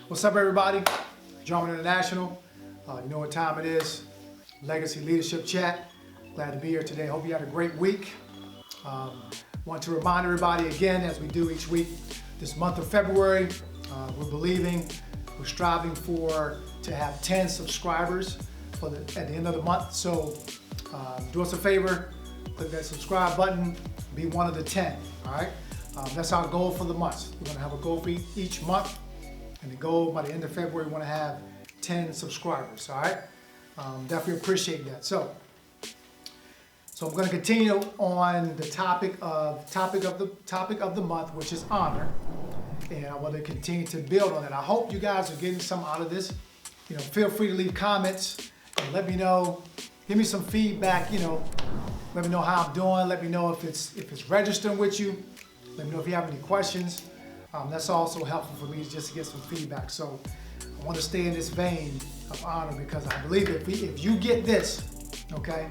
What's up, everybody? Gerald International. You know what time it is. Legacy Leadership Chat. Glad to be here today. Hope you had a great week. Want to remind everybody again, as we do each week, this month of February, we're striving to have 10 subscribers at the end of the month. So do us a favor, click that subscribe button, be one of the 10. All right. That's our goal for the month. We're going to have a goal for each month, and the goal by the end of February, we want to have 10 subscribers. All right. Definitely appreciate that. So I'm going to continue on the topic of the month, which is honor, and I want to continue to build on it. I hope you guys are getting some out of this. You know, feel free to leave comments and let me know. Give me some feedback. You know, let me know how I'm doing. Let me know if it's registering with you. Let me know if you have any questions. That's also helpful for me just to get some feedback. So I want to stay in this vein of honor, because I believe if you get this, okay,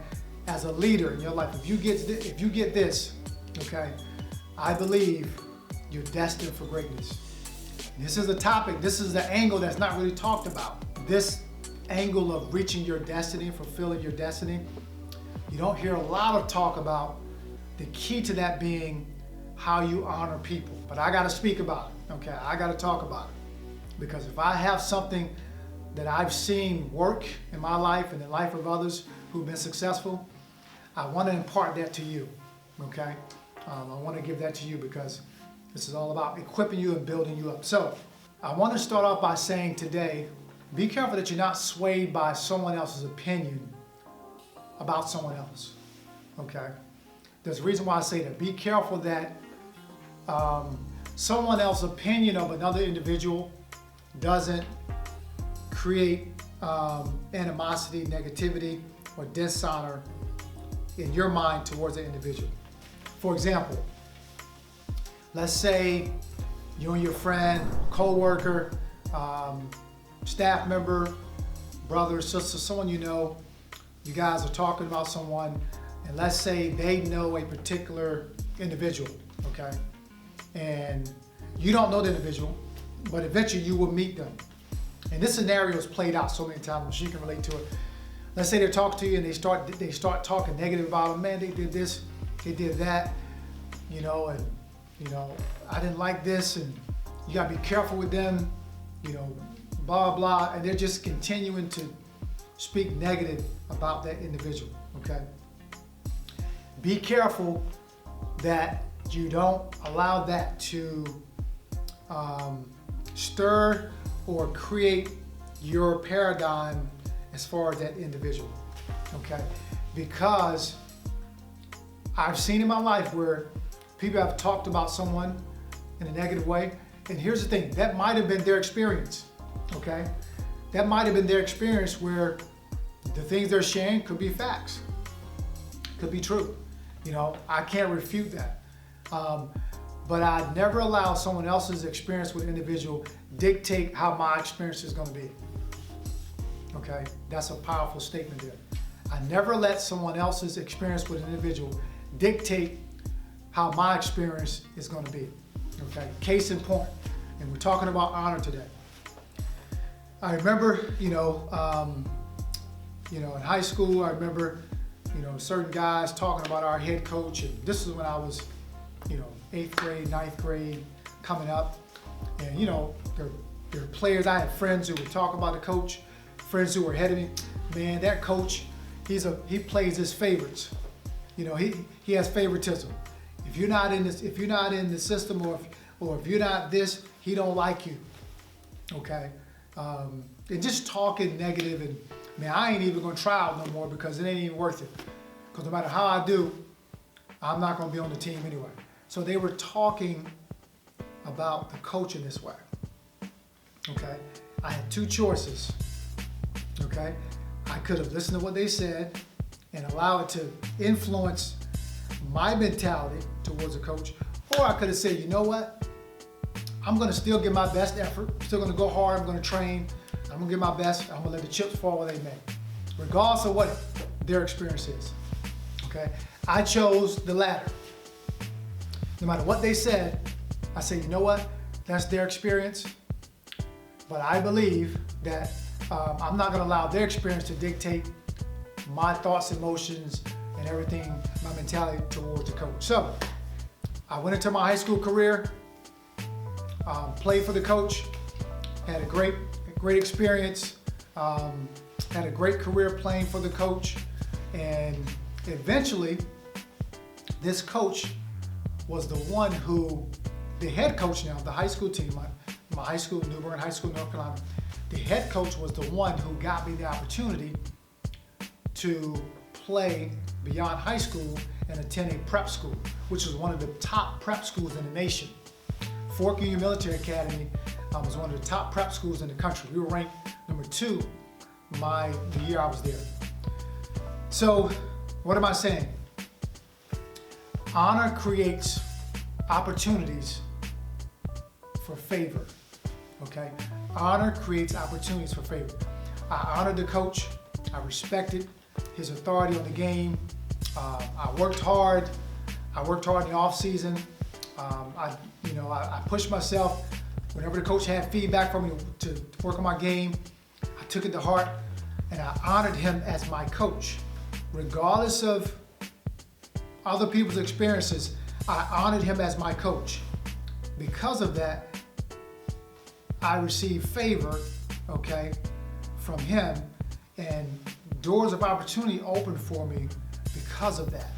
as a leader in your life, if you get this, okay, I believe you're destined for greatness. This is a topic, this is the angle that's not really talked about. This angle of reaching your destiny, fulfilling your destiny. You don't hear a lot of talk about the key to that being how you honor people. But I got to speak about it, okay? I got to talk about it. Because if I have something that I've seen work in my life and in the life of others who've been successful, I want to impart that to you, okay? I want to give that to you, because this is all about equipping you and building you up. So I want to start off by saying today, be careful that you're not swayed by someone else's opinion about someone else, okay? There's a reason why I say that. Be careful that someone else's opinion of another individual doesn't create animosity, negativity, or dishonor in your mind towards the individual. For example, let's say you and your friend, co-worker, staff member, brother, sister, someone you know, you guys are talking about someone, and let's say they know a particular individual, okay? And you don't know the individual, but eventually you will meet them. And this scenario is played out so many times, she can relate to it. Let's say they talk to you and they start talking negative about them. Man, they did this, they did that, you know, and you know, I didn't like this, and you gotta be careful with them, you know, blah blah, and they're just continuing to speak negative about that individual, okay? Be careful that you don't allow that to stir or create your paradigm as far as that individual, okay? Because I've seen in my life where people have talked about someone in a negative way, and here's the thing, that might have been their experience, okay? That might have been their experience where the things they're sharing could be facts, could be true. You know, I can't refute that. But I'd never allow someone else's experience with an individual dictate how my experience is going to be. Okay, that's a powerful statement there. I never let someone else's experience with an individual dictate how my experience is going to be. Okay, case in point, and we're talking about honor today. I remember, in high school, I remember, certain guys talking about our head coach, and this is when I was, 8th grade, 9th grade, coming up, and there were players. I had friends who would talk about the coach, friends who were ahead of me. Man, that coach, he plays his favorites. He has favoritism. If you're not in the system, or if you're not this, he don't like you. Okay, and just talking negative, and man, I ain't even gonna try out no more because it ain't even worth it. Because no matter how I do, I'm not gonna be on the team anyway. So they were talking about the coach in this way. Okay, I had two choices. Okay, I could have listened to what they said and allow it to influence my mentality towards the coach, or I could have said, you know what? I'm gonna still give my best effort. I'm still gonna go hard. I'm gonna train. I'm gonna give my best. I'm gonna let the chips fall where they may, regardless of what their experience is. Okay, I chose the latter. No matter what they said, I said, you know what? That's their experience. but I believe that I'm not going to allow their experience to dictate my thoughts, emotions, and everything, my mentality towards the coach. So I went into my high school career, played for the coach, had a great experience, had a great career playing for the coach, and eventually this coach was the one who, the head coach now of the high school team, my high school, New Bern High School, North Carolina, the head coach was the one who got me the opportunity to play beyond high school and attend a prep school, which was one of the top prep schools in the nation. Fort Union Military Academy was one of the top prep schools in the country. We were ranked number 2 the year I was there. So what am I saying? Honor creates opportunities for favor, okay? Honor creates opportunities for favor. I honored the coach. I respected his authority on the game. I worked hard. I worked hard in the off season. I pushed myself. Whenever the coach had feedback for me to work on my game, I took it to heart, and I honored him as my coach. Regardless of other people's experiences, I honored him as my coach. Because of that, I received favor, okay, from him, and doors of opportunity opened for me because of that.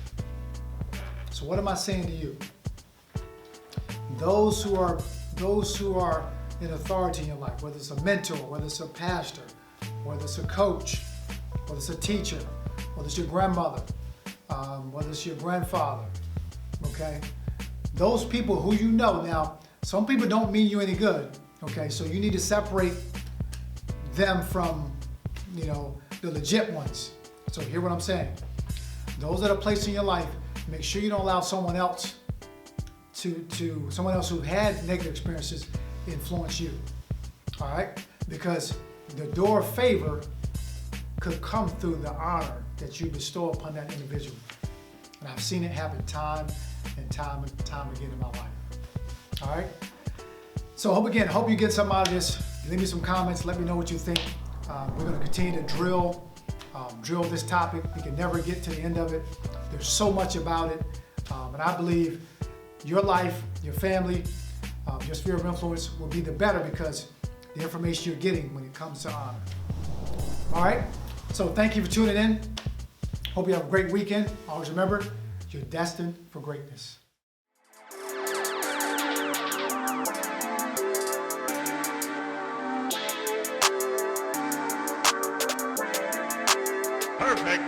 So what am I saying to you? Those who are in authority in your life, whether it's a mentor, whether it's a pastor, whether it's a coach, whether it's a teacher, whether it's your grandmother, whether it's your grandfather, okay? Those people who you know. Now, some people don't mean you any good, okay? So you need to separate them from, the legit ones. So hear what I'm saying. Those that are placed in your life, make sure you don't allow someone else who had negative experiences influence you, all right? Because the door of favor could come through the honor that you bestow upon that individual. And I've seen it happen time and time again in my life, all right? So hope you get something out of this. Leave me some comments, let me know what you think. We're gonna continue to drill this topic. We can never get to the end of it. There's so much about it, and I believe your life, your family, your sphere of influence will be the better because the information you're getting when it comes to honor. All right, so thank you for tuning in. Hope you have a great weekend. Always remember, you're destined for greatness. Perfect.